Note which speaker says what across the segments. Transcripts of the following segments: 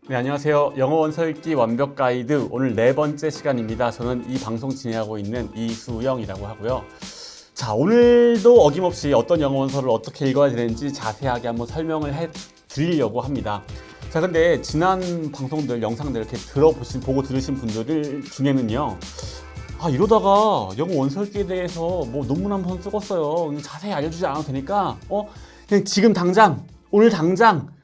Speaker 1: 네, 안녕하세요. 영어 원서 읽기 완벽 가이드 오늘 네 번째 시간입니다. 저는 이 방송 진행하고 있는 이수영이라고 하고요. 자, 오늘도 어김없이 어떤 영어 원서를 어떻게 읽어야 되는지 자세하게 한번 설명을 해 드리려고 합니다. 자, 근데 지난 방송들, 영상들 이렇게 보고 들으신 분들 중에는요. 이러다가 영어 원서 읽기에 대해서 뭐 논문 한번 쓰겠어요. 자세히 알려주지 않아도 되니까, 그냥 지금 당장, 오늘 당장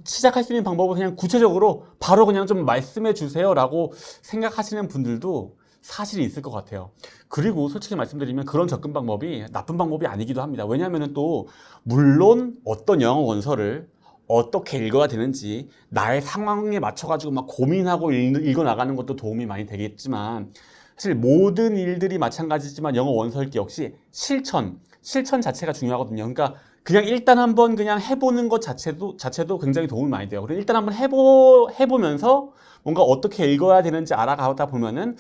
Speaker 1: 시작할 수 있는 방법을 그냥 구체적으로 바로 그냥 좀 말씀해 주세요 라고 생각하시는 분들도 사실 있을 것 같아요. 그리고 솔직히 말씀드리면 그런 접근 방법이 나쁜 방법이 아니기도 합니다. 왜냐하면 또 물론 어떤 영어 원서를 어떻게 읽어야 되는지 나의 상황에 맞춰가지고 막 고민하고 읽어 나가는 것도 도움이 많이 되겠지만 사실 모든 일들이 마찬가지지만 영어 원서 읽기 역시 실천 자체가 중요하거든요. 그러니까 그냥 일단 한번 그냥 해보는 것 자체도 굉장히 도움이 많이 돼요. 그래서 일단 한번 해보면서 뭔가 어떻게 읽어야 되는지 알아가다 보면은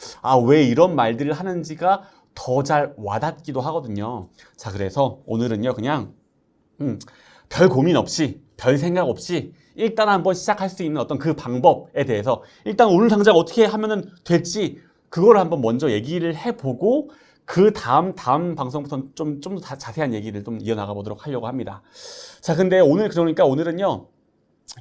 Speaker 1: 왜 이런 말들을 하는지가 더 잘 와닿기도 하거든요. 자, 그래서 오늘은요 그냥 별 고민 없이 별 생각 없이 일단 한번 시작할 수 있는 어떤 그 방법에 대해서 일단 오늘 당장 어떻게 하면은 될지 그걸 한번 먼저 얘기를 해보고 그 다음 방송부터는 좀 더 자세한 얘기를 좀 이어나가 보도록 하려고 합니다. 자, 근데 그러니까 오늘은요,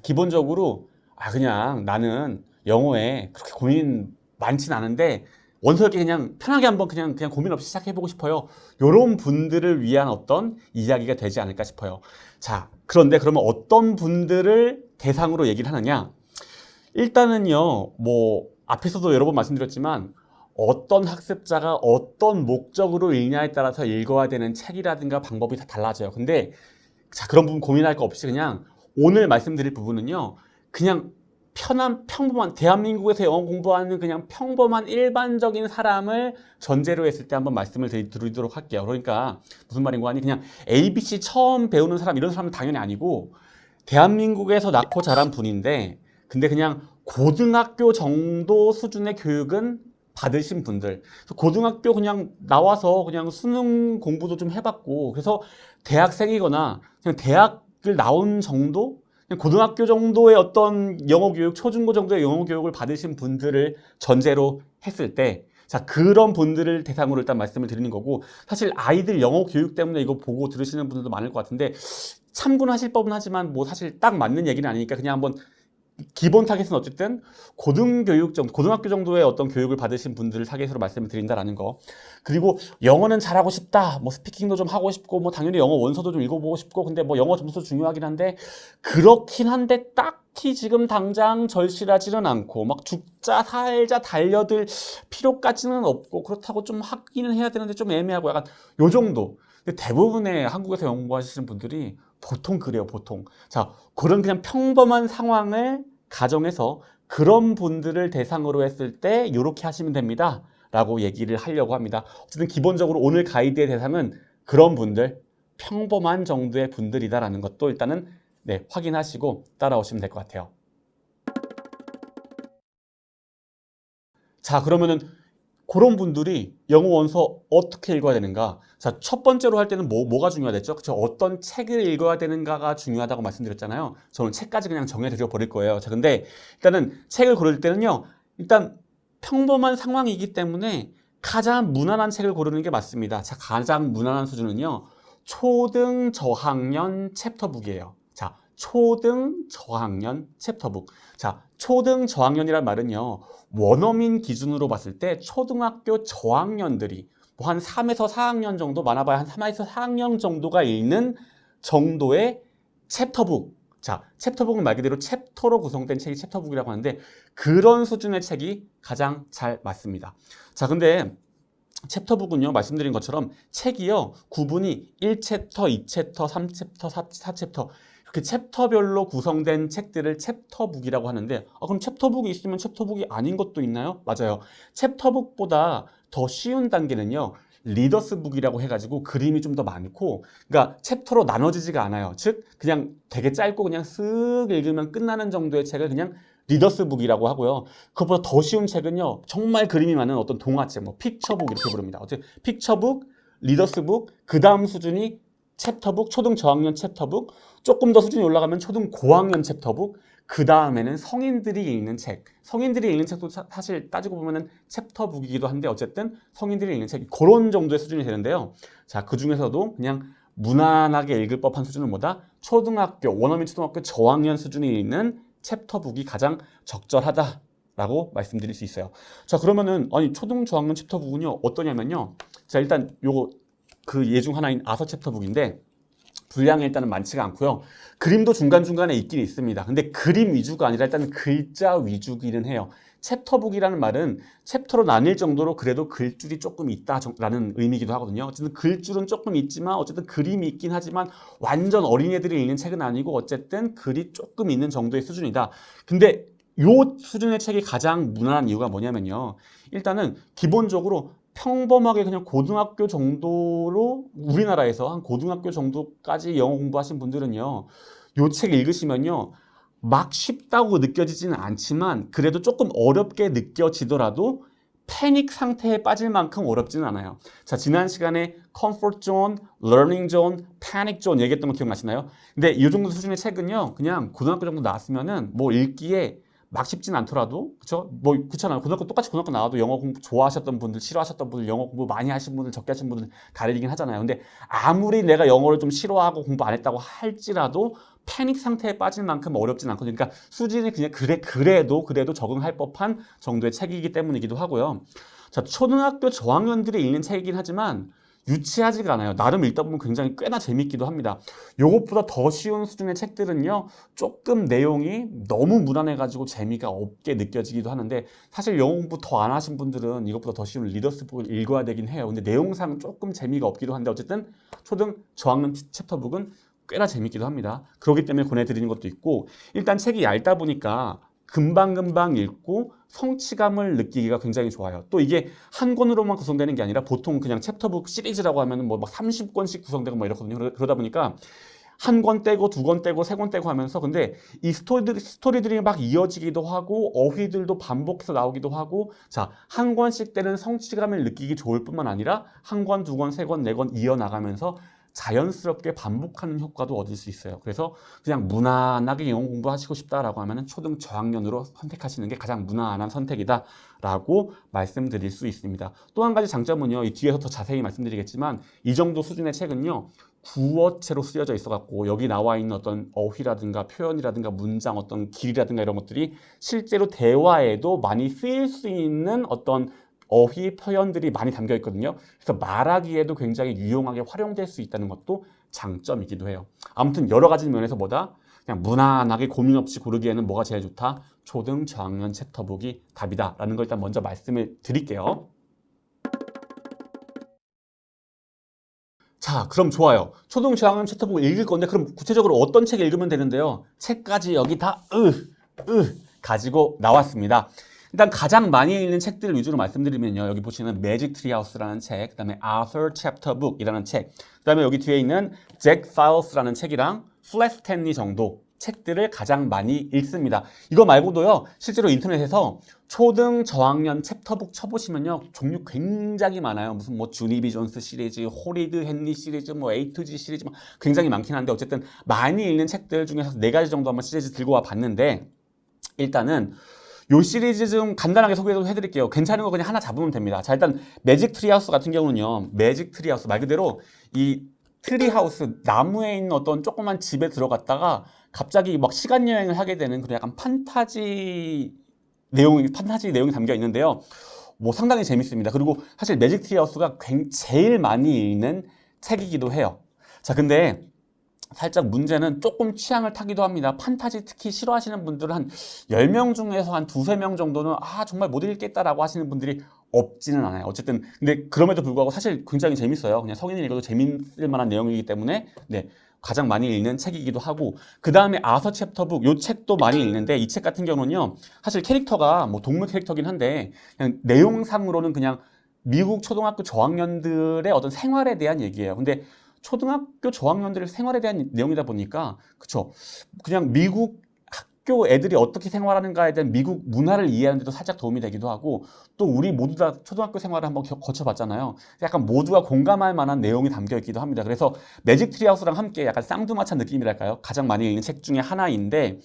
Speaker 1: 기본적으로, 그냥 나는 영어에 그렇게 고민 많진 않은데, 원서 읽기 그냥 편하게 한번 그냥 고민 없이 시작해보고 싶어요. 요런 분들을 위한 어떤 이야기가 되지 않을까 싶어요. 자, 그런데 그러면 어떤 분들을 대상으로 얘기를 하느냐? 일단은요, 앞에서도 여러 번 말씀드렸지만, 어떤 학습자가 어떤 목적으로 읽냐에 따라서 읽어야 되는 책이라든가 방법이 다 달라져요. 근데 자, 그런 부분 고민할 거 없이 그냥 오늘 말씀드릴 부분은요. 그냥 평범한 대한민국에서 영어 공부하는 그냥 평범한 일반적인 사람을 전제로 했을 때 한번 말씀을 드리도록 할게요. 그러니까 무슨 말인고 하니 그냥 ABC 처음 배우는 사람 이런 사람은 당연히 아니고 대한민국에서 낳고 자란 분인데 근데 그냥 고등학교 정도 수준의 교육은 받으신 분들, 고등학교 그냥 나와서 그냥 수능 공부도 좀 해봤고, 그래서 대학생이거나 그냥 대학을 나온 정도, 그냥 고등학교 정도의 어떤 영어 교육, 초중고 정도의 영어 교육을 받으신 분들을 전제로 했을 때, 자, 그런 분들을 대상으로 일단 말씀을 드리는 거고, 사실 아이들 영어 교육 때문에 이거 보고 들으시는 분들도 많을 것 같은데, 참고는 하실 법은 하지만 사실 딱 맞는 얘기는 아니니까 그냥 한번 기본 타겟은 어쨌든 고등학교 정도의 어떤 교육을 받으신 분들을 타겟으로 말씀을 드린다라는 거. 그리고 영어는 잘하고 싶다. 스피킹도 좀 하고 싶고, 당연히 영어 원서도 좀 읽어보고 싶고, 근데 영어 점수도 중요하긴 한데, 그렇긴 한데, 딱히 지금 당장 절실하지는 않고, 죽자, 살자, 달려들 필요까지는 없고, 그렇다고 좀 하기는 해야 되는데 좀 애매하고, 약간 요 정도. 근데 대부분의 한국에서 영어 공부하시는 분들이 보통 그래요, 보통. 자, 그런 그냥 평범한 상황을 가정해서 그런 분들을 대상으로 했을 때 이렇게 하시면 됩니다 라고 얘기를 하려고 합니다. 어쨌든 기본적으로 오늘 가이드의 대상은 그런 분들, 평범한 정도의 분들이다라는 것도 일단은 확인하시고 따라오시면 될 것 같아요. 자, 그러면은 그런 분들이 영어 원서 어떻게 읽어야 되는가? 자, 첫 번째로 할 때는 뭐가 중요하겠죠? 그쵸? 어떤 책을 읽어야 되는가가 중요하다고 말씀드렸잖아요. 저는 책까지 그냥 정해드려 버릴 거예요. 자, 근데 일단은 책을 고를 때는요, 일단 평범한 상황이기 때문에 가장 무난한 책을 고르는 게 맞습니다. 자, 가장 무난한 수준은요, 초등 저학년 챕터북이에요. 자, 초등 저학년 챕터북. 자, 초등 저학년이란 말은요, 원어민 기준으로 봤을 때 초등학교 저학년들이 한 3에서 4학년 정도, 많아봐야 한 3에서 4학년 정도가 읽는 정도의 챕터북. 자, 챕터북은 말 그대로 챕터로 구성된 책이 챕터북이라고 하는데 그런 수준의 책이 가장 잘 맞습니다. 자, 근데 챕터북은요, 말씀드린 것처럼 책이요, 구분이 1챕터, 2챕터, 3챕터, 4챕터 이렇게 챕터별로 구성된 책들을 챕터북이라고 하는데 그럼 챕터북이 있으면 챕터북이 아닌 것도 있나요? 맞아요. 챕터북보다 더 쉬운 단계는요, 리더스북이라고 해가지고 그림이 좀 더 많고, 그러니까 챕터로 나눠지지가 않아요. 즉 그냥 되게 짧고 그냥 쓱 읽으면 끝나는 정도의 책을 그냥 리더스북이라고 하고요. 그것보다 더 쉬운 책은요, 정말 그림이 많은 어떤 동화책, 픽처북 이렇게 부릅니다. 어쨌든 픽처북, 리더스북, 그 다음 수준이 챕터북, 초등 저학년 챕터북, 조금 더 수준이 올라가면 초등 고학년 챕터북, 그 다음에는 성인들이 읽는 책. 성인들이 읽는 책도 사실 따지고 보면은 챕터북이기도 한데 어쨌든 성인들이 읽는 책 그런 정도의 수준이 되는데요. 자, 그 중에서도 그냥 무난하게 읽을 법한 수준은 뭐다? 초등학교, 원어민 초등학교 저학년 수준이 읽는 챕터북이 가장 적절하다라고 말씀드릴 수 있어요. 자, 그러면은 아니 초등 저학년 챕터북은요 어떠냐면요. 자, 일단 요거 그 예 중 하나인 아서 챕터북인데 분량이 일단은 많지가 않고요. 그림도 중간중간에 있긴 있습니다. 근데 그림 위주가 아니라 일단 글자 위주기는 해요. 챕터북이라는 말은 챕터로 나뉠 정도로 그래도 글줄이 조금 있다라는 의미이기도 하거든요. 어쨌든 글줄은 조금 있지만 어쨌든 그림이 있긴 하지만 완전 어린애들이 읽는 책은 아니고 어쨌든 글이 조금 있는 정도의 수준이다. 근데 요 수준의 책이 가장 무난한 이유가 뭐냐면요. 일단은 기본적으로 평범하게 그냥 고등학교 정도로 우리나라에서 한 고등학교 정도까지 영어 공부하신 분들은요. 요 책 읽으시면요. 막 쉽다고 느껴지지는 않지만 그래도 조금 어렵게 느껴지더라도 패닉 상태에 빠질 만큼 어렵지는 않아요. 자, 지난 시간에 comfort zone, learning zone, panic zone 얘기했던 거 기억나시나요? 근데 이 정도 수준의 책은요. 그냥 고등학교 정도 나왔으면은 뭐 읽기에 막 쉽진 않더라도 그쵸? 뭐 그렇잖아요. 똑같이 고등학교 나와도 영어 공부 좋아하셨던 분들, 싫어하셨던 분들, 영어 공부 많이 하신 분들, 적게 하신 분들 다르긴 하잖아요. 근데 아무리 내가 영어를 좀 싫어하고 공부 안 했다고 할지라도 패닉 상태에 빠질 만큼 어렵진 않거든요. 그러니까 수준이 그냥 그래도 적응할 법한 정도의 책이기 때문이기도 하고요. 자, 초등학교 저학년들이 읽는 책이긴 하지만 유치하지가 않아요. 나름 읽다 보면 굉장히 꽤나 재밌기도 합니다. 요것보다 더 쉬운 수준의 책들은요, 조금 내용이 너무 무난해가지고 재미가 없게 느껴지기도 하는데, 사실 영어 공부 더 안 하신 분들은 이것보다 더 쉬운 리더스북을 읽어야 되긴 해요. 근데 내용상 조금 재미가 없기도 한데, 어쨌든 초등 저학년 챕터북은 꽤나 재밌기도 합니다. 그렇기 때문에 권해드리는 것도 있고, 일단 책이 얇다 보니까 금방금방 읽고 성취감을 느끼기가 굉장히 좋아요. 또 이게 한 권으로만 구성되는 게 아니라 보통 그냥 챕터북 시리즈라고 하면은 뭐 막 30권씩 구성되고 뭐 이렇거든요. 그러다 보니까 한 권 떼고 두 권 떼고 세 권 떼고 하면서 근데 이 스토리들이 막 이어지기도 하고 어휘들도 반복해서 나오기도 하고 자, 한 권씩 떼는 성취감을 느끼기 좋을 뿐만 아니라 한 권, 두 권, 세 권, 네 권 이어나가면서 자연스럽게 반복하는 효과도 얻을 수 있어요. 그래서 그냥 무난하게 영어 공부하시고 싶다라고 하면 초등 저학년으로 선택하시는 게 가장 무난한 선택이다라고 말씀드릴 수 있습니다. 또 한 가지 장점은요. 이 뒤에서 더 자세히 말씀드리겠지만 이 정도 수준의 책은요. 구어체로 쓰여져 있어갖고 여기 나와 있는 어떤 어휘라든가 표현이라든가 문장 어떤 길이라든가 이런 것들이 실제로 대화에도 많이 쓰일 수 있는 어떤 어휘 표현들이 많이 담겨 있거든요. 그래서 말하기에도 굉장히 유용하게 활용될 수 있다는 것도 장점이기도 해요. 아무튼 여러 가지 면에서 뭐다? 그냥 무난하게 고민 없이 고르기에는 뭐가 제일 좋다? 초등 저학년 챕터북이 답이다 라는 걸 일단 먼저 말씀을 드릴게요. 자, 그럼 좋아요. 초등 저학년 챕터북을 읽을 건데 그럼 구체적으로 어떤 책 읽으면 되는데요? 책까지 여기 다 가지고 나왔습니다. 일단 가장 많이 읽는 책들 위주로 말씀드리면요. 여기 보시는 매직 트리하우스라는 책, 그 다음에 Author Chapter Book이라는 책, 그 다음에 여기 뒤에 있는 잭 파일스라는 책이랑 플랫 스탠리 정도 책들을 가장 많이 읽습니다. 이거 말고도요. 실제로 인터넷에서 초등 저학년 챕터북 쳐보시면요. 종류 굉장히 많아요. 무슨 뭐 주니비 존스 시리즈, 호리드 헨리 시리즈, 뭐 A to G 시리즈 뭐 굉장히 많긴 한데 어쨌든 많이 읽는 책들 중에서 4가지 정도 한번 시리즈 들고 와 봤는데 일단은 요 시리즈 좀 간단하게 소개도 해드릴게요. 괜찮은 거 그냥 하나 잡으면 됩니다. 자, 일단 매직 트리하우스 같은 경우는요. 매직 트리하우스 말 그대로 이 트리하우스 나무에 있는 어떤 조그만 집에 들어갔다가 갑자기 막 시간 여행을 하게 되는 그런 약간 판타지 내용이 담겨 있는데요. 뭐 상당히 재밌습니다. 그리고 사실 매직 트리하우스가 제일 많이 읽는 책이기도 해요. 자, 근데 살짝 문제는 조금 취향을 타기도 합니다. 판타지 특히 싫어하시는 분들은 한 10명 중에서 한 2~3명 정도는 정말 못 읽겠다라고 하시는 분들이 없지는 않아요. 어쨌든 근데 그럼에도 불구하고 사실 굉장히 재밌어요. 그냥 성인이 읽어도 재밌을 만한 내용이기 때문에 네, 가장 많이 읽는 책이기도 하고 그 다음에 아서 챕터북 이 책도 많이 읽는데 이 책 같은 경우는요. 사실 캐릭터가 뭐 동물 캐릭터긴 한데 그냥 내용상으로는 그냥 미국 초등학교 저학년들의 어떤 생활에 대한 얘기예요. 근데 초등학교 저학년들의 생활에 대한 내용이다 보니까 그쵸 그냥 미국 학교 애들이 어떻게 생활하는가에 대한 미국 문화를 이해하는 데도 살짝 도움이 되기도 하고 또 우리 모두 다 초등학교 생활을 한번 거쳐봤잖아요. 약간 모두가 공감할 만한 내용이 담겨 있기도 합니다. 그래서 매직 트리하우스랑 함께 약간 쌍두마찬 느낌이랄까요? 가장 많이 읽는 책 중에 하나인데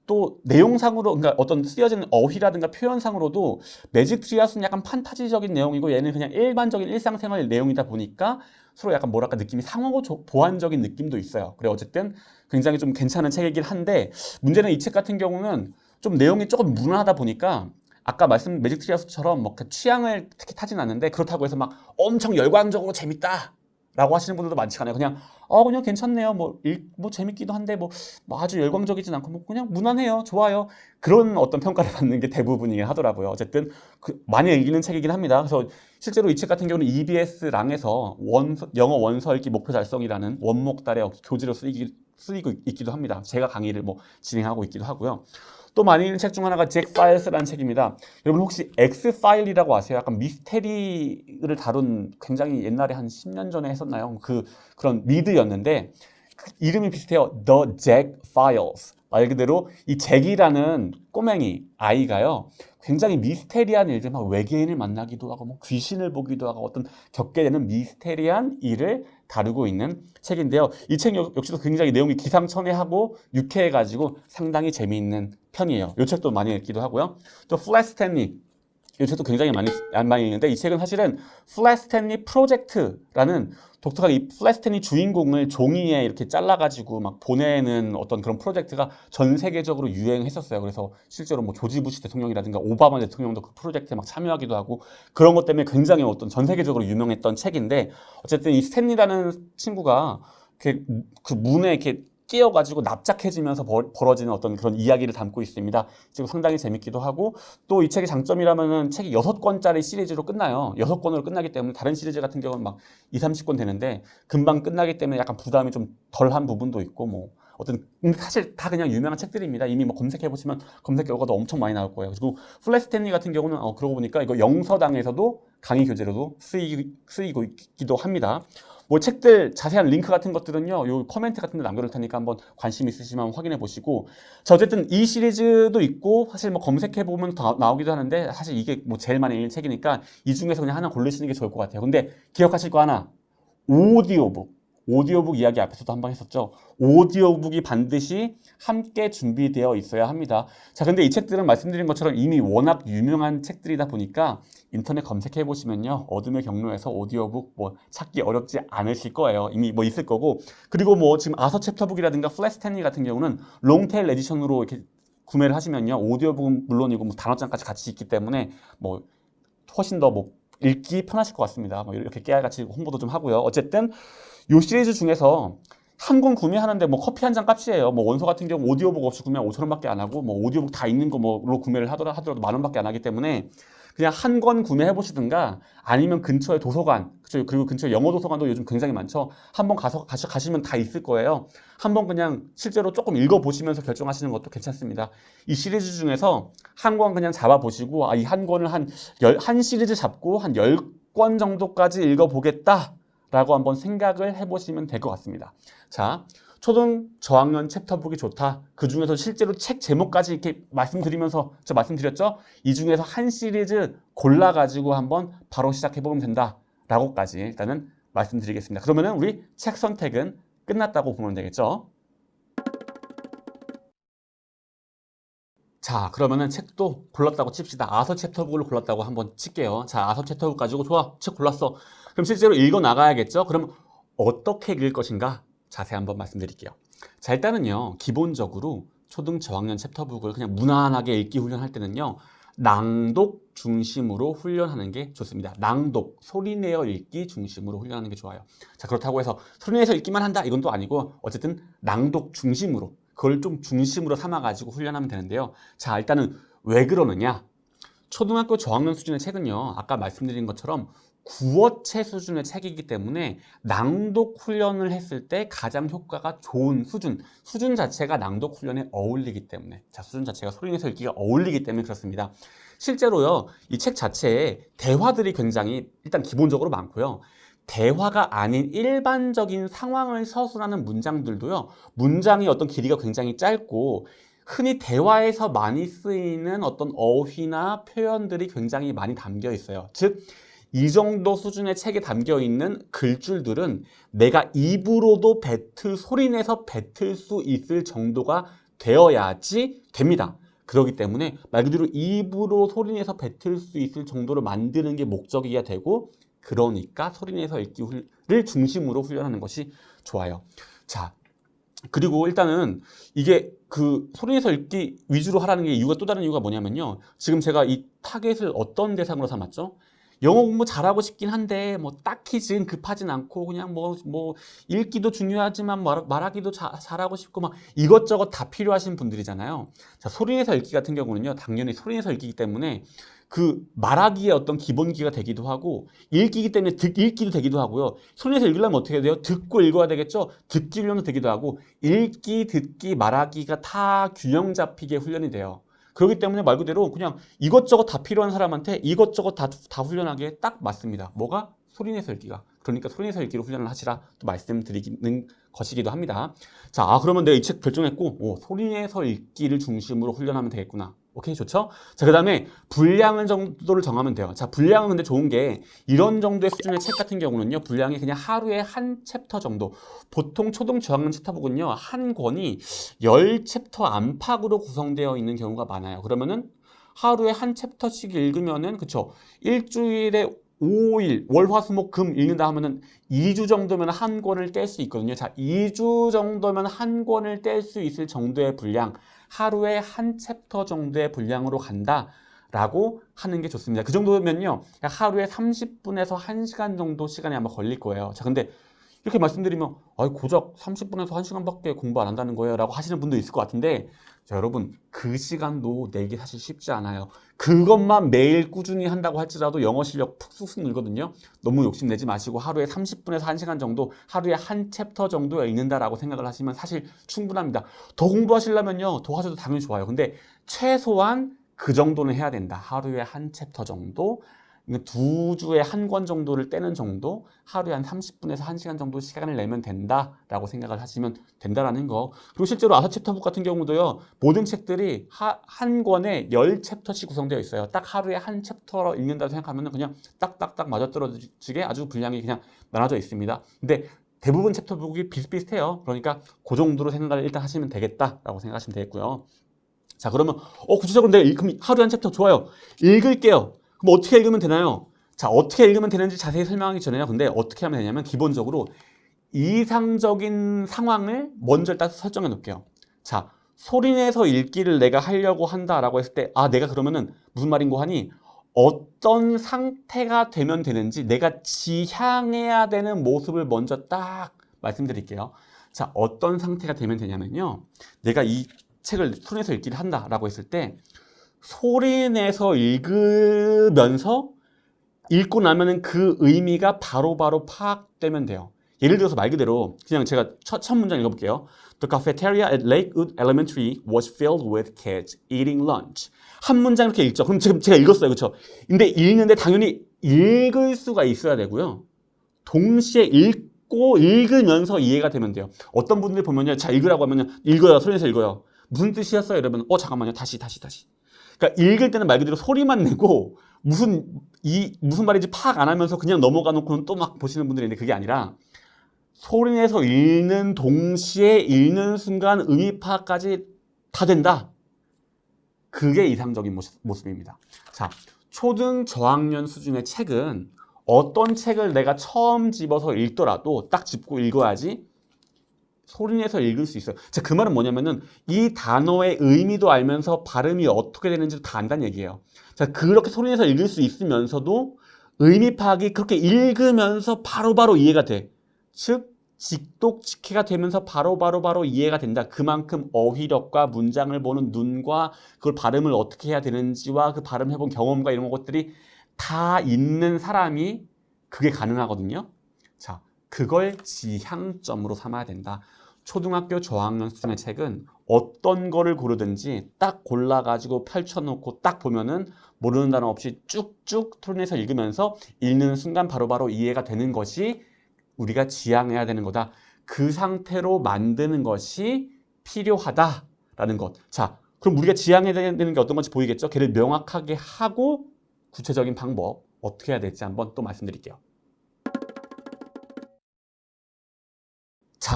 Speaker 1: 또 내용상으로 그러니까 어떤 쓰여지는 어휘라든가 표현상으로도 매직 트리하우스는 약간 판타지적인 내용이고 얘는 그냥 일반적인 일상생활 내용이다 보니까 서로 약간 뭐랄까 느낌이 상호 보완적인 느낌도 있어요. 그래 어쨌든 굉장히 좀 괜찮은 책이긴 한데 문제는 이 책 같은 경우는 좀 내용이 조금 무난하다 보니까 아까 말씀 매직 트리하우스처럼 뭐 취향을 특히 타진 않는데 그렇다고 해서 막 엄청 열광적으로 재밌다 라고 하시는 분들도 많지 않아요. 그냥 괜찮네요. 뭐 재밌기도 한데 뭐 아주 열광적이진 않고 뭐 그냥 무난해요. 좋아요. 그런 어떤 평가를 받는 게 대부분이긴 하더라고요. 어쨌든 많이 읽는 책이긴 합니다. 그래서 실제로 이 책 같은 경우는 EBS 랑에서 영어 원서 읽기 목표 달성이라는 원목 달의 교재로 쓰이고 있기도 합니다. 제가 강의를 진행하고 있기도 하고요. 또 많이 읽는 책 중 하나가 잭 파일스라는 책입니다. 여러분 혹시 X-파일이라고 아세요? 약간 미스테리를 다룬 굉장히 옛날에 한 10년 전에 했었나요? 그런 리드였는데 이름이 비슷해요. The Jack Files. 말 그대로 이 잭이라는 꼬맹이 아이가요. 굉장히 미스테리한 일들, 막 외계인을 만나기도 하고, 뭐 귀신을 보기도 하고, 어떤 겪게 되는 미스테리한 일을 다루고 있는 책인데요. 이 책 역시도 굉장히 내용이 기상천외하고 유쾌해가지고 상당히 재미있는 편이에요. 이 책도 많이 읽기도 하고요. 또 플랫 스탠리. 이 책도 굉장히 많이 읽는데 이 책은 사실은 플랫 스탠리 프로젝트라는 독특하게 이 플랫 스탠리 주인공을 종이에 이렇게 잘라가지고 막 보내는 어떤 그런 프로젝트가 전 세계적으로 유행했었어요. 그래서 실제로 뭐 조지 부시 대통령이라든가 오바마 대통령도 그 프로젝트에 막 참여하기도 하고 그런 것 때문에 굉장히 어떤 전 세계적으로 유명했던 책인데 어쨌든 이 스탠리라는 친구가 이렇게 그 문에 이렇게 끼어가지고 납작해지면서 벌어지는 어떤 그런 이야기를 담고 있습니다. 지금 상당히 재밌기도 하고 또 이 책의 장점이라면은 책이 6권짜리 시리즈로 끝나요. 6권으로 끝나기 때문에 다른 시리즈 같은 경우는 막 2, 30권 되는데 금방 끝나기 때문에 약간 부담이 좀 덜한 부분도 있고 뭐 사실 다 그냥 유명한 책들입니다. 이미 뭐 검색해보시면 검색 결과도 엄청 많이 나올 거예요. 그리고 플랫 스탠리 같은 경우는 그러고 보니까 이거 영서당에서도 강의 교재로도 쓰이고 있기도 합니다. 뭐 책들 자세한 링크 같은 것들은요, 요 코멘트 같은 데 남겨놓을 테니까 한번 관심 있으시면 확인해 보시고. 자, 어쨌든 이 시리즈도 있고, 사실 뭐 검색해보면 더 나오기도 하는데, 사실 이게 뭐 제일 많이 읽는 책이니까 이 중에서 그냥 하나 고르시는 게 좋을 것 같아요. 근데 기억하실 거 하나, 오디오북 이야기 앞에서도 한번 했었죠. 오디오북이 반드시 함께 준비되어 있어야 합니다. 자, 근데 이 책들은 말씀드린 것처럼 이미 워낙 유명한 책들이다 보니까 인터넷 검색해 보시면요. 어둠의 경로에서 오디오북 찾기 어렵지 않으실 거예요. 이미 있을 거고. 그리고 지금 아서 챕터북이라든가 플랫 스탠리 같은 경우는 롱테일 에디션으로 이렇게 구매를 하시면요. 오디오북은 물론이고 단어장까지 같이 있기 때문에 훨씬 더 읽기 편하실 것 같습니다. 이렇게 깨알같이 홍보도 좀 하고요. 어쨌든 이 시리즈 중에서 한 권 구매하는데 커피 한 잔 값이에요. 원서 같은 경우 오디오북 없이 구매하면 5,000원밖에 안 하고 오디오북 다 있는 거로 구매를 하더라도 10,000원밖에 안 하기 때문에 그냥 한 권 구매해 보시든가 아니면 근처에 도서관, 그쵸? 그리고 근처에 영어 도서관도 요즘 굉장히 많죠. 한번 가시면 다 있을 거예요. 한번 그냥 실제로 조금 읽어 보시면서 결정하시는 것도 괜찮습니다. 이 시리즈 중에서 한 권 그냥 잡아 보시고 이 한 권을 한 시리즈 잡고 한 10권 정도까지 읽어 보겠다. 라고 한번 생각을 해보시면 될 것 같습니다. 자, 초등 저학년 챕터북이 좋다. 그 중에서 실제로 책 제목까지 이렇게 말씀드리면서 제가 말씀드렸죠? 이 중에서 한 시리즈 골라가지고 한번 바로 시작해보면 된다. 라고까지 일단은 말씀드리겠습니다. 그러면은 우리 책 선택은 끝났다고 보면 되겠죠? 자, 그러면은 책도 골랐다고 칩시다. 아서 챕터북을 골랐다고 한번 칠게요. 자, 아서 챕터북 가지고 좋아, 책 골랐어. 그럼 실제로 읽어 나가야겠죠? 그럼 어떻게 읽을 것인가? 자세히 한번 말씀드릴게요. 자, 일단은요, 기본적으로 초등 저학년 챕터북을 그냥 무난하게 읽기 훈련할 때는요, 낭독 중심으로 훈련하는 게 좋습니다. 낭독, 소리내어 읽기 중심으로 훈련하는 게 좋아요. 자, 그렇다고 해서 소리내서 읽기만 한다? 이건 또 아니고, 어쨌든 낭독 중심으로, 그걸 좀 중심으로 삼아가지고 훈련하면 되는데요. 자, 일단은 왜 그러느냐? 초등학교 저학년 수준의 책은요, 아까 말씀드린 것처럼 구어체 수준의 책이기 때문에 낭독 훈련을 했을 때 가장 효과가 좋은 수준 자체가 낭독 훈련에 어울리기 때문에, 자, 수준 자체가 소리내서 읽기가 어울리기 때문에 그렇습니다. 실제로요, 이 책 자체에 대화들이 굉장히 일단 기본적으로 많고요. 대화가 아닌 일반적인 상황을 서술하는 문장들도요, 문장이 어떤 길이가 굉장히 짧고 흔히 대화에서 많이 쓰이는 어떤 어휘나 표현들이 굉장히 많이 담겨 있어요. 즉, 이 정도 수준의 책에 담겨 있는 글줄들은 내가 입으로도 소리내서 뱉을 수 있을 정도가 되어야지 됩니다. 그렇기 때문에 말 그대로 입으로 소리내서 뱉을 수 있을 정도로 만드는 게 목적이어야 되고, 그러니까 소리내서 읽기를 중심으로 훈련하는 것이 좋아요. 자, 그리고 일단은 이게 그 소리내서 읽기 위주로 하라는 게 이유가, 또 다른 이유가 뭐냐면요. 지금 제가 이 타겟을 어떤 대상으로 삼았죠? 영어 공부 잘하고 싶긴 한데 뭐 딱히 지금 급하진 않고 그냥 뭐 읽기도 중요하지만 말하기도 잘하고 싶고 막 이것저것 다 필요하신 분들이잖아요. 자, 소리내서 읽기 같은 경우는요, 당연히 소리내서 읽기이기 때문에 그 말하기의 어떤 기본기가 되기도 하고, 읽기이기 때문에 읽기도 되기도 하고요. 소리내서 읽으려면 어떻게 해야 돼요? 듣고 읽어야 되겠죠? 듣기 훈련도 되기도 하고, 읽기, 듣기, 말하기가 다 균형 잡히게 훈련이 돼요. 그렇기 때문에 말 그대로 그냥 이것저것 다 필요한 사람한테 이것저것 다 훈련하기에 딱 맞습니다. 뭐가? 소리내서 읽기가. 그러니까 소리내서 읽기로 훈련을 하시라 또 말씀드리는 것이기도 합니다. 자, 그러면 내가 이 책 결정했고, 소리내서 읽기를 중심으로 훈련하면 되겠구나. 오케이, 좋죠? 자, 그 다음에 분량 정도를 정하면 돼요. 자, 분량은 근데 좋은 게 이런 정도의 수준의 책 같은 경우는요, 분량이 그냥 하루에 한 챕터 정도. 보통 초등 저학년 챕터북은요, 한 권이 10챕터 안팎으로 구성되어 있는 경우가 많아요. 그러면은 하루에 한 챕터씩 읽으면은, 그쵸? 일주일에 5일, 월, 화, 수, 목, 금 읽는다 하면은 2주 정도면 한 권을 뗄 수 있거든요. 자, 2주 정도면 한 권을 뗄 수 있을 정도의 분량, 하루에 한 챕터 정도의 분량으로 간다라고 하는 게 좋습니다. 그 정도면요, 하루에 30분에서 1시간 정도 시간이 아마 걸릴 거예요. 자, 근데 이렇게 말씀드리면 고작 30분에서 1시간밖에 공부 안 한다는 거예요 라고 하시는 분도 있을 것 같은데, 자, 여러분, 그 시간도 내기 사실 쉽지 않아요. 그것만 매일 꾸준히 한다고 할지라도 영어 실력 푹 늘거든요. 너무 욕심내지 마시고 하루에 30분에서 1시간 정도, 하루에 한 챕터 정도 읽는다라고 생각을 하시면 사실 충분합니다. 더 공부하시려면요, 더 하셔도 당연히 좋아요. 근데 최소한 그 정도는 해야 된다. 하루에 한 챕터 정도, 2주에 한 권 정도를 떼는 정도, 하루에 한 30분에서 1시간 정도 시간을 내면 된다라고 생각을 하시면 된다라는 거. 그리고 실제로 아사 챕터북 같은 경우도요, 모든 책들이 한 권에 10챕터씩 구성되어 있어요. 딱 하루에 한 챕터 읽는다고 생각하면 그냥 딱딱딱 맞아떨어지게 아주 분량이 그냥 나눠져 있습니다. 근데 대부분 챕터북이 비슷비슷해요. 그러니까 그 정도로 생각을 일단 하시면 되겠다라고 생각하시면 되겠고요. 자, 그러면 구체적으로 내가 그럼 하루에 한 챕터 좋아요. 읽을게요. 그럼 어떻게 읽으면 되나요? 자, 어떻게 읽으면 되는지 자세히 설명하기 전에요. 근데 어떻게 하면 되냐면 기본적으로 이상적인 상황을 먼저 일단 설정해 놓을게요. 자, 소리내서 읽기를 내가 하려고 한다라고 했을 때, 내가 그러면은 무슨 말인고 하니, 어떤 상태가 되면 되는지 내가 지향해야 되는 모습을 먼저 딱 말씀드릴게요. 자, 어떤 상태가 되면 되냐면요, 내가 이 책을 소리내서 읽기를 한다라고 했을 때 소리내서 읽으면서 읽고 나면은 그 의미가 바로바로 파악되면 돼요. 예를 들어서 말 그대로 그냥 제가 첫 문장 읽어볼게요. The cafeteria at Lakewood Elementary was filled with kids eating lunch. 한 문장 이렇게 읽죠. 그럼 지금 제가 읽었어요. 그렇죠? 근데 읽는데 당연히 읽을 수가 있어야 되고요. 동시에 읽고 읽으면서 이해가 되면 돼요. 어떤 분들 보면요, 자, 읽으라고 하면요, 읽어요. 소리내서 읽어요. 무슨 뜻이었어요? 이러면 잠깐만요. 다시. 그러니까 읽을 때는 말 그대로 소리만 내고 무슨 말인지 파악 안 하면서 그냥 넘어가 놓고는 또 막 보시는 분들이 있는데, 그게 아니라 소리내서 읽는 동시에 읽는 순간 의미 파악까지 다 된다. 그게 이상적인 모습입니다. 자, 초등 저학년 수준의 책은 어떤 책을 내가 처음 집어서 읽더라도 딱 짚고 읽어야지 소리내서 읽을 수 있어요. 자, 그 말은 뭐냐면은 이 단어의 의미도 알면서 발음이 어떻게 되는지도 다 안다는 얘기예요. 자, 그렇게 소리내서 읽을 수 있으면서도 의미 파악이 그렇게 읽으면서 바로바로 이해가 돼. 즉, 직독직해가 되면서 바로 이해가 된다. 그만큼 어휘력과 문장을 보는 눈과 그걸 발음을 어떻게 해야 되는지와 그 발음해본 경험과 이런 것들이 다 있는 사람이 그게 가능하거든요. 자, 그걸 지향점으로 삼아야 된다. 초등학교 저학년 수준의 책은 어떤 거를 고르든지 딱 골라가지고 펼쳐놓고 딱 보면은 모르는 단어 없이 쭉쭉 토론해서 읽으면서 읽는 순간 바로바로 이해가 되는 것이 우리가 지향해야 되는 거다. 그 상태로 만드는 것이 필요하다라는 것. 자, 그럼 우리가 지향해야 되는 게 어떤 건지 보이겠죠? 걔를 명확하게 하고 구체적인 방법 어떻게 해야 될지 한번 또 말씀드릴게요. 자,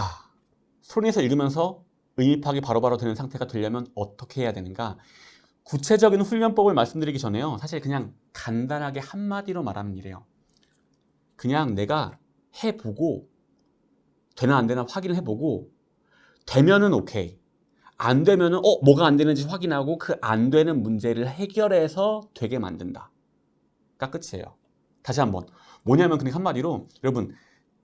Speaker 1: 소리내서 읽으면서 의미 파악이 바로바로 되는 상태가 되려면 어떻게 해야 되는가? 구체적인 훈련법을 말씀드리기 전에요. 사실 그냥 간단하게 한마디로 말하면 이래요. 그냥 내가 해보고 되나 안 되나 확인을 해보고 되면은 오케이. 안 되면은 뭐가 안 되는지 확인하고 그 안 되는 문제를 해결해서 되게 만든다. 가 끝이에요. 다시 한번. 뭐냐면 그냥 한마디로 여러분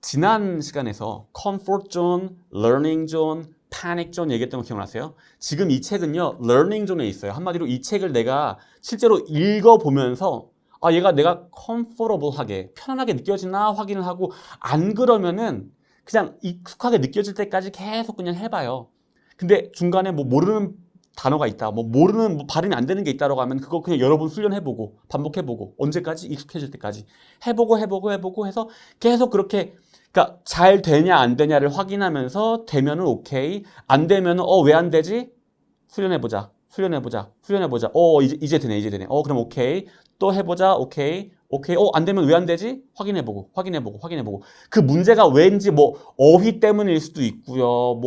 Speaker 1: 지난 시간에서 comfort zone, learning zone, panic zone 얘기했던 거 기억나세요? 지금 이 책은요 learning zone에 있어요. 한마디로 이 책을 내가 실제로 읽어보면서 얘가 내가 comfortable하게 편안하게 느껴지나 확인을 하고 안 그러면은 그냥 익숙하게 느껴질 때까지 계속 그냥 해봐요. 근데 중간에 뭐 모르는 단어가 있다, 뭐 모르는 발음이 안 되는 게 있다라고 하면 그거 그냥 여러 번 훈련해보고 반복해보고 언제까지 익숙해질 때까지 해보고 해서 계속 그렇게 그러니까 잘 되냐 안 되냐를 확인하면서 되면은 오케이, 안 되면은 왜 안 되지? 훈련해보자. 이제 되네. 그럼 오케이. 또 해보자. 오케이. 안 되면 왜 안 되지? 확인해보고. 그 문제가 왠지 어휘 때문일 수도 있고요.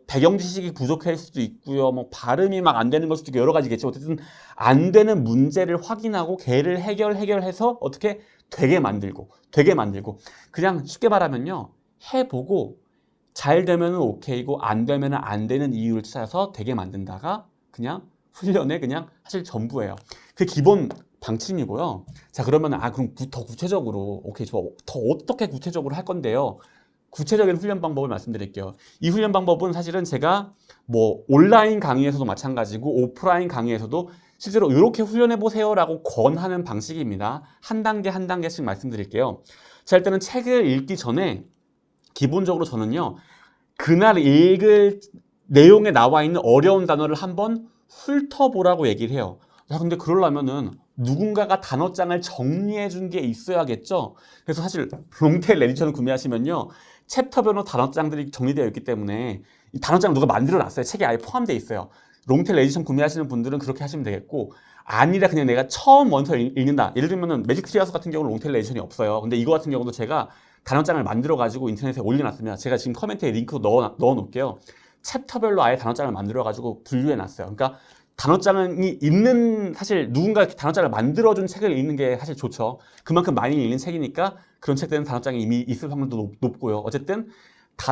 Speaker 1: 배경 지식이 부족할 수도 있고요. 발음이 막 안 되는 걸 수도 있고 여러 가지겠죠. 어쨌든 안 되는 문제를 확인하고 걔를 해결해서 어떻게 되게 만들고. 그냥 쉽게 말하면요. 해보고 잘 되면은 오케이고 안 되면은 안 되는 이유를 찾아서 되게 만든다가 그냥 훈련의 그냥 사실 전부예요. 그 기본 방침이고요. 자, 그러면 그럼 더 구체적으로 오케이 좋아. 더 어떻게 구체적으로 할 건데요. 구체적인 훈련 방법을 말씀드릴게요. 이 훈련 방법은 사실은 제가 온라인 강의에서도 마찬가지고 오프라인 강의에서도 실제로 이렇게 훈련해 보세요라고 권하는 방식입니다. 한 단계씩 말씀드릴게요. 자, 일단은 책을 읽기 전에 기본적으로 저는요. 그날 읽을 내용에 나와 있는 어려운 단어를 한번 훑어보라고 얘기를 해요. 자, 근데 그러려면은 누군가가 단어장을 정리해 준 게 있어야겠죠? 그래서 사실 롱테일 에디션을 구매하시면요. 챕터별로 단어장들이 정리되어 있기 때문에 이 단어장 누가 만들어 놨어요. 책에 아예 포함되어 있어요. 롱테일 에디션 구매하시는 분들은 그렇게 하시면 되겠고 아니라 그냥 내가 처음 원서 읽는다. 예를 들면은 매직 트리하우스 같은 경우는 롱테일 에디션이 없어요. 근데 이거 같은 경우도 제가 단어장을 만들어 가지고 인터넷에 올려놨습니다. 제가 지금 커멘트에 링크 넣어 놓을게요. 챕터별로 아예 단어장을 만들어 가지고 분류해 놨어요. 그러니까 단어장이 있는 사실 누군가 단어장을 만들어준 책을 읽는 게 사실 좋죠. 그만큼 많이 읽는 책이니까 그런 책들은 단어장이 이미 있을 확률도 높고요. 어쨌든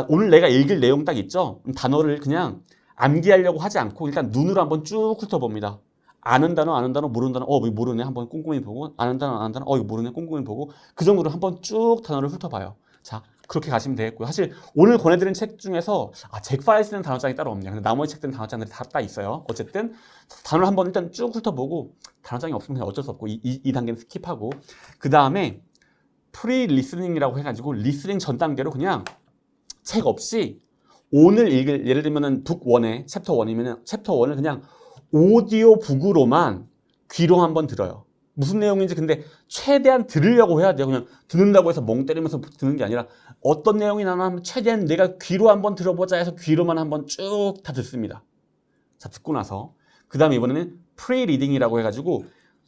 Speaker 1: 오늘 내가 읽을 내용 딱 있죠. 단어를 그냥 암기하려고 하지 않고 일단 눈으로 한번 쭉 훑어봅니다. 아는 단어, 모르는 단어, 이거 모르네. 한번 꼼꼼히 보고, 아는 단어, 이거 모르네. 꼼꼼히 보고, 그 정도로 한번 쭉 단어를 훑어봐요. 자, 그렇게 가시면 되겠고요. 사실 오늘 권해드린 책 중에서 잭 파이스는 단어장이 따로 없네요. 근데 나머지 책들은 단어장들이 다 있어요. 어쨌든 단어를 한번 일단 쭉 훑어보고 단어장이 없으면 그냥 어쩔 수 없고 이 단계는 스킵하고 그 다음에 프리 리스닝이라고 해가지고 리스닝 전 단계로 그냥 책 없이 오늘 읽을 예를 들면은 북 1에 챕터 1이면은 챕터 1을 그냥 오디오 북으로만 귀로 한번 들어요. 무슨 내용인지 근데 최대한 들으려고 해야 돼요. 그냥 듣는다고 해서 멍 때리면서 듣는 게 아니라 어떤 내용이 나나 하면 최대한 내가 귀로 한번 들어보자 해서 귀로만 한번 쭉 다 듣습니다. 자, 듣고 나서 그 다음에 이번에는 프리 리딩이라고 해가지고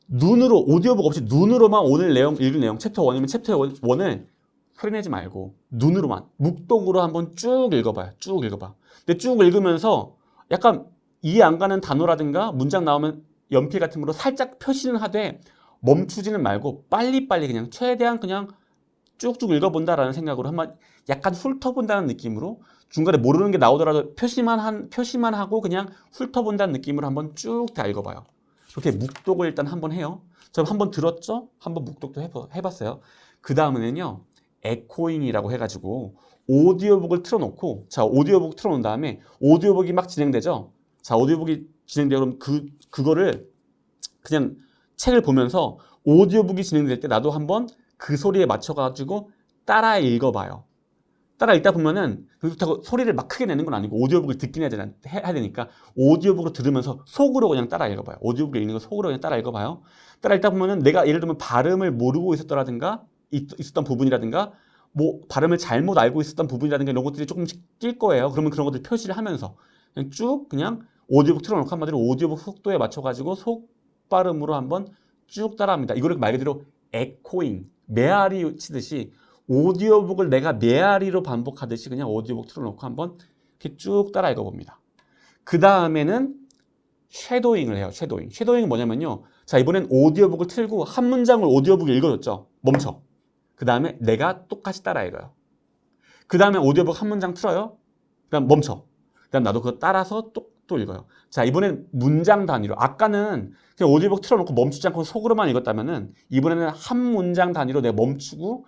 Speaker 1: 눈으로 오디오북 없이 눈으로만 오늘 읽을 내용 챕터 1이면 챕터 1을 소리내지 말고 눈으로만 묵독으로 한번 쭉 읽어봐요. 근데 쭉 읽으면서 약간 이해 안 가는 단어라든가 문장 나오면 연필 같은 거로 살짝 표시는 하되 멈추지는 말고 빨리빨리 그냥 최대한 그냥 쭉쭉 읽어본다라는 생각으로 한번 약간 훑어본다는 느낌으로 중간에 모르는 게 나오더라도 표시만 하고 그냥 훑어본다는 느낌으로 한번 쭉 다 읽어봐요. 이렇게 묵독을 일단 한번 해요. 저 한번 들었죠? 한번 묵독도 해봤어요. 그 다음에는요. 에코잉이라고 해가지고 오디오북을 틀어놓고 자 오디오북 틀어놓은 다음에 오디오북이 막 진행되죠. 자 오디오북이 진행되고 그럼 그거를 그냥 책을 보면서 오디오북이 진행될 때 나도 한번 그 소리에 맞춰가지고 따라 읽어봐요. 따라 읽다 보면은 그렇다고 소리를 막 크게 내는 건 아니고 오디오북을 듣긴 해야 되니까 오디오북으로 들으면서 속으로 그냥 따라 읽어봐요. 오디오북을 읽는 거 속으로 그냥 따라 읽어봐요. 따라 읽다 보면은 내가 예를 들면 발음을 모르고 있었던 부분이라든가 발음을 잘못 알고 있었던 부분이라든가 이런 것들이 조금씩 뛸 거예요. 그러면 그런 것들 표시를 하면서 그냥 오디오북 틀어놓고 한마디로 오디오북 속도에 맞춰가지고 속 발음으로 한번 쭉 따라합니다. 이거를 말 그대로 에코잉, 메아리 치듯이 오디오북을 내가 메아리로 반복하듯이 그냥 오디오북 틀어놓고 한번 이렇게 쭉 따라 읽어봅니다. 그 다음에는 쉐도잉을 해요. 쉐도잉은 뭐냐면요. 자, 이번엔 오디오북을 틀고 한 문장을 오디오북에 읽어줬죠. 멈춰. 그 다음에 내가 똑같이 따라 읽어요. 그 다음에 오디오북 한 문장 틀어요. 그 다음 멈춰. 그 다음 나도 그거 따라서 또 읽어요. 자, 이번엔 문장 단위로. 아까는 그냥 오디오북 틀어놓고 멈추지 않고 속으로만 읽었다면은 이번에는 한 문장 단위로 내가 멈추고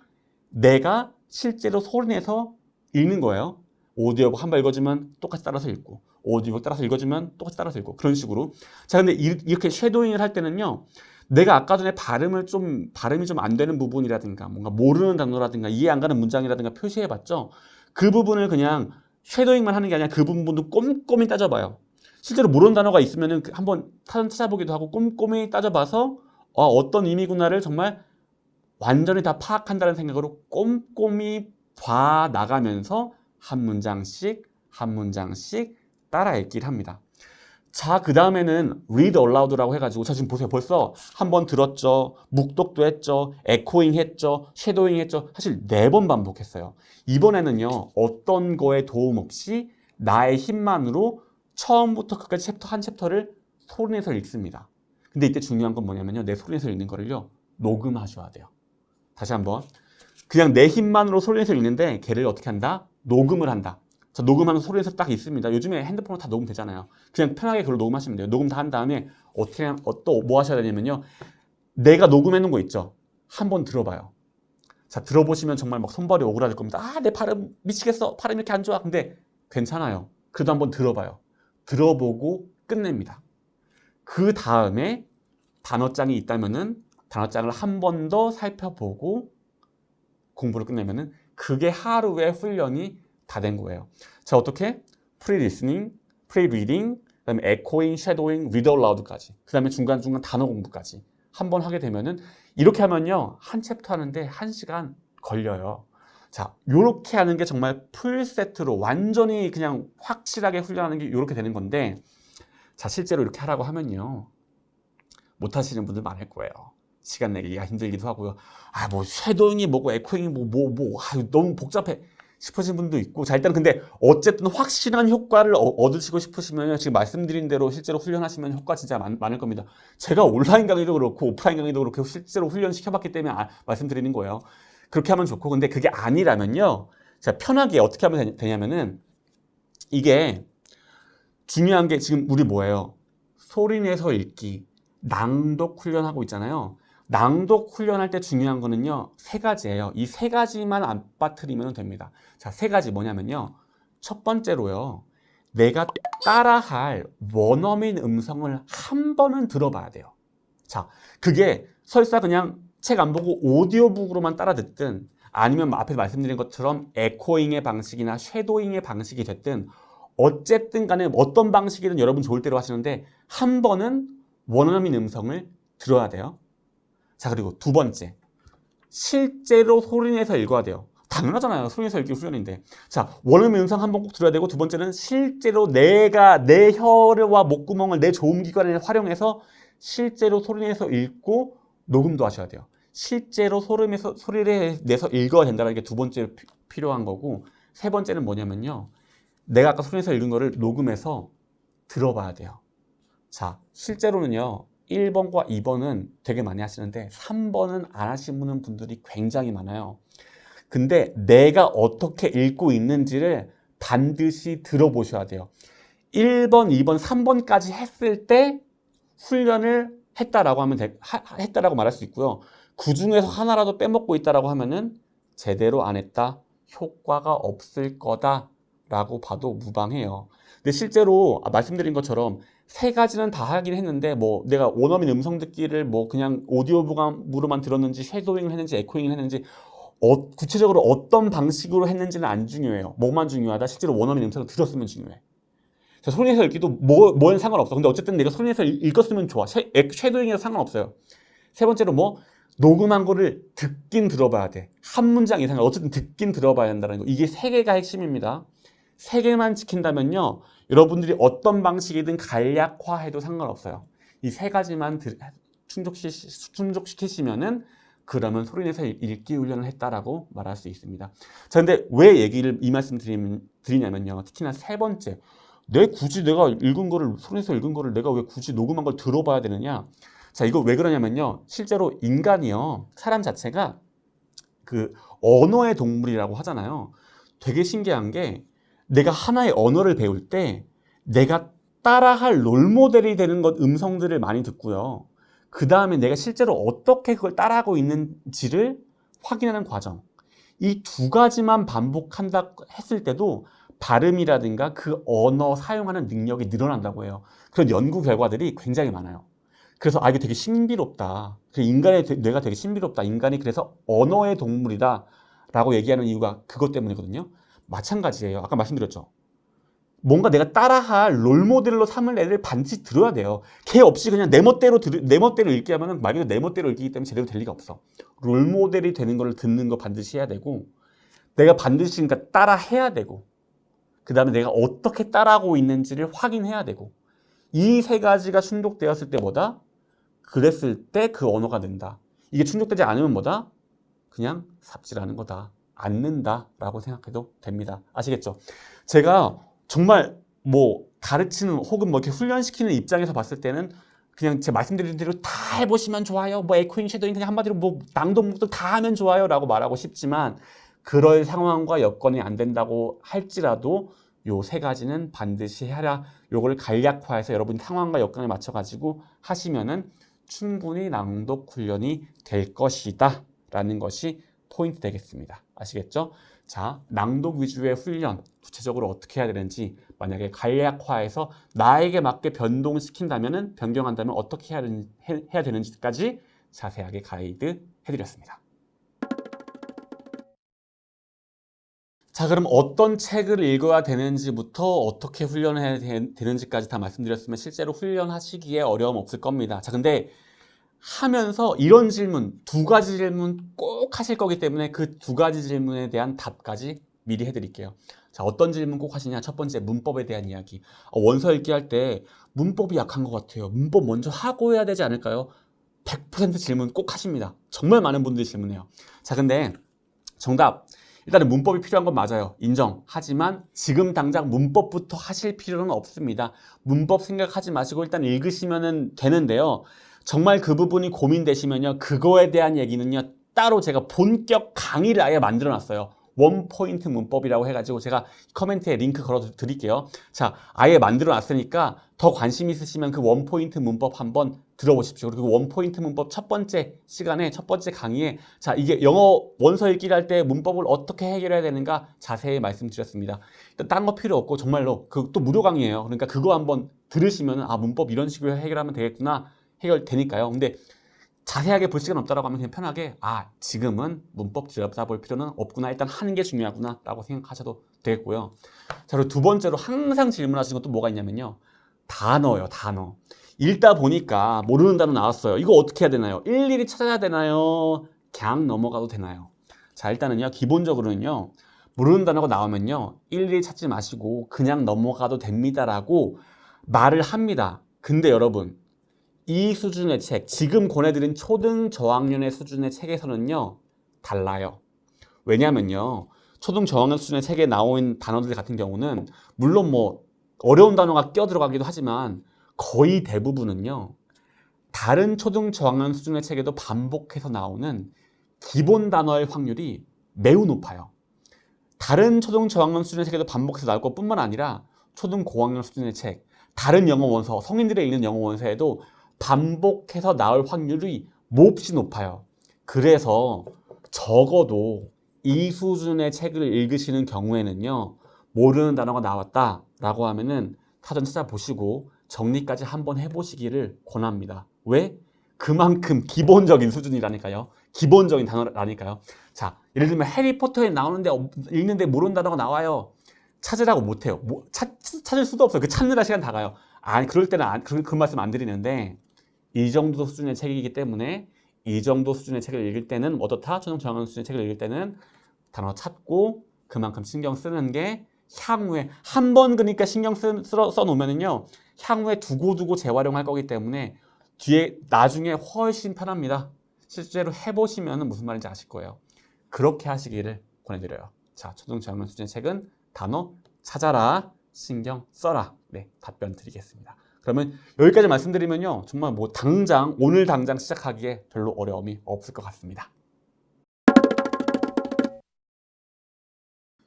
Speaker 1: 내가 실제로 소리내서 읽는 거예요. 오디오북 한 번 읽어주면 똑같이 따라서 읽고 오디오북 따라서 읽어주면 똑같이 따라서 읽고 그런 식으로. 자, 근데 이렇게 쉐도잉을 할 때는요. 내가 아까 전에 발음이 좀 안 되는 부분이라든가 뭔가 모르는 단어라든가 이해 안 가는 문장이라든가 표시해봤죠. 그 부분을 그냥 쉐도잉만 하는 게 아니라 그 부분도 꼼꼼히 따져봐요. 실제로 모르는 단어가 있으면 한번 사전 찾아보기도 하고 꼼꼼히 따져봐서 어떤 의미구나를 정말 완전히 다 파악한다는 생각으로 꼼꼼히 봐 나가면서 한 문장씩 따라 읽기를 합니다. 자, 그 다음에는 read aloud라고 해가지고 자, 지금 보세요. 벌써 한 번 들었죠. 묵독도 했죠. 에코잉 했죠. 쉐도잉 했죠. 사실 4번 반복했어요. 이번에는요. 어떤 거에 도움 없이 나의 힘만으로 처음부터 끝까지 챕터 한 챕터를 소리내서 읽습니다. 근데 이때 중요한 건 뭐냐면요. 내 소리내서 읽는 거를요. 녹음하셔야 돼요. 다시 한번. 그냥 내 힘만으로 소리내서 읽는데 걔를 어떻게 한다? 녹음을 한다. 자, 녹음하는 소리에서 딱 있습니다. 요즘에 핸드폰으로 다 녹음되잖아요. 그냥 편하게 그걸 녹음하시면 돼요. 녹음 다 한 다음에 또 뭐 하셔야 되냐면요. 내가 녹음해 놓은 거 있죠? 한번 들어봐요. 자, 들어보시면 정말 막 손발이 오그라질 겁니다. 내 발음 미치겠어. 발음 이렇게 안 좋아. 근데 괜찮아요. 그래도 한번 들어봐요. 들어보고 끝냅니다. 그 다음에 단어장이 있다면은 단어장을 한 번 더 살펴보고 공부를 끝내면은 그게 하루의 훈련이 다 된 거예요. 자, 어떻게? 프리-리스닝, 프리-리딩, 그다음에 에코잉, 쉐도잉, 리드 얼라우드까지. 그다음에 중간중간 단어 공부까지 한번 하게 되면은 이렇게 하면요. 한 챕터 하는데 1시간 걸려요. 자, 요렇게 하는 게 정말 풀 세트로 완전히 그냥 확실하게 훈련하는 게 요렇게 되는 건데 자, 실제로 이렇게 하라고 하면요. 못 하시는 분들 많을 거예요. 시간 내기가 힘들기도 하고요. 뭐 쉐도잉이 뭐고 에코잉이 너무 복잡해. 싶으신 분도 있고. 자, 일단 근데 어쨌든 확실한 효과를 얻으시고 싶으시면 지금 말씀드린 대로 실제로 훈련하시면 효과 진짜 많을 겁니다. 제가 온라인 강의도 그렇고 오프라인 강의도 그렇고 실제로 훈련시켜봤기 때문에 말씀드리는 거예요. 그렇게 하면 좋고. 근데 그게 아니라면요. 자, 편하게 어떻게 하면 되냐면은 이게 중요한 게 지금 우리 뭐예요? 소리내서 읽기, 낭독 훈련하고 있잖아요. 낭독 훈련할 때 중요한 거는요. 3가지예요. 이 3가지만 안 빠뜨리면 됩니다. 자, 3가지 뭐냐면요. 첫 번째로요. 내가 따라할 원어민 음성을 한 번은 들어봐야 돼요. 자, 그게 설사 그냥 책 안 보고 오디오북으로만 따라 듣든 아니면 앞에 말씀드린 것처럼 에코잉의 방식이나 쉐도잉의 방식이 됐든 어쨌든 간에 어떤 방식이든 여러분 좋을 대로 하시는데 한 번은 원어민 음성을 들어야 돼요. 자, 그리고 2번째. 실제로 소리내서 읽어야 돼요. 당연하잖아요. 소리내서 읽기 훈련인데. 자, 원어민 음성 한 번 꼭 들어야 되고 2번째는 실제로 내가 내 혀와 목구멍을 내 조음기관을 활용해서 실제로 소리내서 읽고 녹음도 하셔야 돼요. 실제로 소리를 내서 읽어야 된다는 게 2번째로 필요한 거고 3번째는 뭐냐면요. 내가 아까 소리내서 읽은 거를 녹음해서 들어봐야 돼요. 자, 실제로는요. 1번과 2번은 되게 많이 하시는데 3번은 안 하시는 분들이 굉장히 많아요. 근데 내가 어떻게 읽고 있는지를 반드시 들어보셔야 돼요. 1번, 2번, 3번까지 했을 때 훈련을 했다라고 했다라고 말할 수 있고요. 그 중에서 하나라도 빼먹고 있다라고 하면은 제대로 안 했다, 효과가 없을 거다라고 봐도 무방해요. 근데 실제로 말씀드린 것처럼 3가지는 다 하긴 했는데 뭐 내가 원어민 음성 듣기를 그냥 오디오북으로만 들었는지 쉐도잉을 했는지 에코잉을 했는지 구체적으로 어떤 방식으로 했는지는 안 중요해요. 뭐만 중요하다? 실제로 원어민 음성을 들었으면 중요해. 자, 소리내서 읽기도 뭐엔 상관없어. 근데 어쨌든 내가 소리내서 읽었으면 좋아. 쉐도잉에도 상관없어요. 3번째로 녹음한 거를 듣긴 들어봐야 돼. 한 문장 이상을 어쨌든 듣긴 들어봐야 한다는 거. 이게 3개가 핵심입니다. 3개만 지킨다면요. 여러분들이 어떤 방식이든 간략화해도 상관없어요. 이 3가지만 충족시키시면은 그러면 소리내서 읽기 훈련을 했다라고 말할 수 있습니다. 자, 근데 왜 이 말씀 드리냐면요. 특히나 3번째. 굳이 내가 읽은 거를, 손에서 읽은 거를 내가 왜 굳이 녹음한 걸 들어봐야 되느냐? 자, 이거 왜 그러냐면요. 실제로 인간이요. 사람 자체가 그 언어의 동물이라고 하잖아요. 되게 신기한 게 내가 하나의 언어를 배울 때 내가 따라할 롤모델이 되는 것 음성들을 많이 듣고요. 그 다음에 내가 실제로 어떻게 그걸 따라하고 있는지를 확인하는 과정. 이 두 가지만 반복한다 했을 때도 발음이라든가 그 언어 사용하는 능력이 늘어난다고 해요. 그런 연구 결과들이 굉장히 많아요. 그래서 이게 되게 신비롭다. 인간의 뇌가 되게 신비롭다. 인간이 그래서 언어의 동물이다 라고 얘기하는 이유가 그것 때문이거든요. 마찬가지예요. 아까 말씀드렸죠. 뭔가 내가 따라할 롤모델로 삼을 애를 반드시 들어야 돼요. 걔 없이 그냥 내 멋대로 읽게 하면은 말 그대로 내 멋대로 읽기 때문에 제대로 될 리가 없어. 롤모델이 되는 걸 듣는 거 반드시 해야 되고, 내가 반드시 그러니까 따라 해야 되고, 그 다음에 내가 어떻게 따라하고 있는지를 확인해야 되고, 이 세 가지가 충족되었을 때 뭐다? 그랬을 때 그 언어가 는다. 이게 충족되지 않으면 뭐다? 그냥 삽질하는 거다. 않는다 라고 생각해도 됩니다. 아시겠죠? 제가 정말 뭐 가르치는 혹은 뭐 이렇게 훈련시키는 입장에서 봤을 때는 그냥 제가 말씀드린 대로 다 해보시면 좋아요. 뭐 에코잉 쉐도잉 그냥 한마디로 뭐 낭독 묵독 다 하면 좋아요 라고 말하고 싶지만, 그럴 상황과 여건이 안 된다고 할지라도 요 세 가지는 반드시 해라. 요걸 간략화해서 여러분 상황과 여건에 맞춰 가지고 하시면은 충분히 낭독 훈련이 될 것이다 라는 것이 포인트 되겠습니다. 아시겠죠? 자, 낭독 위주의 훈련 구체적으로 어떻게 해야 되는지, 만약에 간략화해서 나에게 맞게 변동시킨다면은, 변경한다면 어떻게 해야 되는지까지 자세하게 가이드 해드렸습니다. 자, 그럼 어떤 책을 읽어야 되는지부터 어떻게 훈련해야 되는지까지 다 말씀드렸으면 실제로 훈련하시기에 어려움 없을 겁니다. 자, 근데 하면서 이런 질문, 두 가지 질문 꼭 하실 거기 때문에 그 두 가지 질문에 대한 답까지 미리 해드릴게요. 자, 어떤 질문 꼭 하시냐? 첫 번째, 문법에 대한 이야기. 원서 읽기 할 때 문법이 약한 것 같아요. 문법 먼저 하고 해야 되지 않을까요? 100% 질문 꼭 하십니다. 정말 많은 분들이 질문해요. 자, 근데 정답. 일단은 문법이 필요한 건 맞아요. 인정. 하지만 지금 당장 문법부터 하실 필요는 없습니다. 문법 생각하지 마시고 일단 읽으시면 되는데요. 정말 그 부분이 고민되시면요. 그거에 대한 얘기는요. 따로 제가 본격 강의를 아예 만들어 놨어요. 원포인트 문법이라고 해가지고 제가 커멘트에 링크 걸어 드릴게요. 자, 아예 만들어 놨으니까 더 관심 있으시면 그 원포인트 문법 한번 들어보십시오. 그리고 원포인트 문법 첫 번째 시간에, 첫 번째 강의에, 자, 이게 영어 원서 읽기를 할 때 문법을 어떻게 해결해야 되는가 자세히 말씀드렸습니다. 일단 딴 거 필요 없고 정말로 그 또 무료 강의예요. 그러니까 그거 한번 들으시면 문법 이런 식으로 해결하면 되겠구나 해결되니까요. 근데 자세하게 볼 시간 없다라고 하면 그냥 편하게 지금은 문법 들여다볼 필요는 없구나, 일단 하는 게 중요하구나 라고 생각하셔도 되겠고요. 자, 그리고 두 번째로 항상 질문하시는 것도 뭐가 있냐면요. 단어요, 단어. 읽다 보니까 모르는 단어 나왔어요. 이거 어떻게 해야 되나요? 일일이 찾아야 되나요? 그냥 넘어가도 되나요? 자, 일단은요, 기본적으로는요, 모르는 단어가 나오면요, 일일이 찾지 마시고 그냥 넘어가도 됩니다라고 말을 합니다. 근데 여러분, 이 수준의 책, 지금 권해드린 초등 저학년의 수준의 책에서는요, 달라요. 왜냐면요, 초등 저학년 수준의 책에 나온 단어들 같은 경우는 물론 뭐 어려운 단어가 끼어 들어가기도 하지만 거의 대부분은요, 다른 초등 저학년 수준의 책에도 반복해서 나오는 기본 단어의 확률이 매우 높아요. 다른 초등 저학년 수준의 책에도 반복해서 나올 것뿐만 아니라 초등 고학년 수준의 책, 다른 영어 원서, 성인들이 읽는 영어 원서에도 반복해서 나올 확률이 몹시 높아요. 그래서 적어도 이 수준의 책을 읽으시는 경우에는요, 모르는 단어가 나왔다 라고 하면은 사전 찾아보시고 정리까지 한번 해보시기를 권합니다. 왜? 그만큼 기본적인 수준이라니까요. 기본적인 단어라니까요. 자, 예를 들면 해리포터에 나오는데 읽는데 모르는 단어가 나와요. 찾으라고 못해요. 찾을 수도 없어요. 그 찾느라 시간 다 가요. 그럴 때는 그 말씀 안 드리는데, 이 정도 수준의 책이기 때문에 이 정도 수준의 책을 읽을 때는 어떻다? 초등 저학년 수준의 책을 읽을 때는 단어 찾고 그만큼 신경 쓰는 게 향후에 한 번 그러니까 신경 써놓으면은요, 향후에 두고두고 재활용할 거기 때문에 뒤에 나중에 훨씬 편합니다. 실제로 해보시면 무슨 말인지 아실 거예요. 그렇게 하시기를 권해드려요. 자, 초등 저학년 수준의 책은 단어 찾아라. 신경 써라. 네, 답변 드리겠습니다. 그러면 여기까지 말씀드리면요, 정말 뭐 오늘 당장 시작하기에 별로 어려움이 없을 것 같습니다.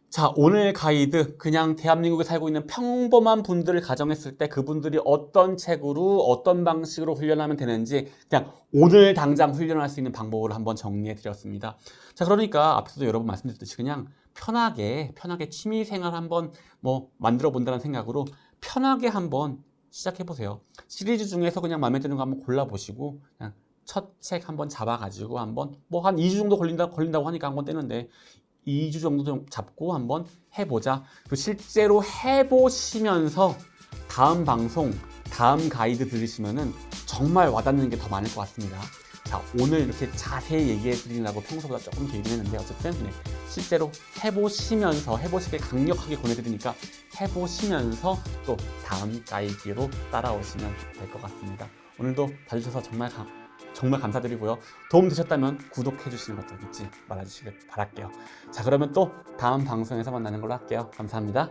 Speaker 1: 자, 오늘 가이드, 그냥 대한민국에 살고 있는 평범한 분들을 가정했을 때 그분들이 어떤 책으로 어떤 방식으로 훈련하면 되는지 그냥 오늘 당장 훈련할 수 있는 방법을 한번 정리해 드렸습니다. 자, 그러니까 앞서도 여러 번 말씀드렸듯이 그냥 편하게 취미생활 한번 뭐 만들어 본다는 생각으로 편하게 한번 시작해 보세요. 시리즈 중에서 그냥 마음에 드는 거 한번 골라 보시고 그냥 첫 책 한번 잡아가지고 한번 뭐 한 2주 정도 걸린다고 하니까 한번 떼는데 2주 정도 좀 잡고 한번 해보자. 그리고 실제로 해보시면서 다음 방송, 다음 가이드 들으시면은 정말 와닿는 게 더 많을 것 같습니다. 자, 오늘 이렇게 자세히 얘기해 드리려고 평소보다 조금 길긴 했는데 어쨌든 네, 실제로 해보시면서 해보시길 강력하게 권해드리니까 해보시면서 또 다음 가이드로 따라오시면 될 것 같습니다. 오늘도 봐주셔서 정말 감사드리고요. 도움 되셨다면 구독해 주시는 것도 잊지 말아주시길 바랄게요. 자, 그러면 또 다음 방송에서 만나는 걸로 할게요. 감사합니다.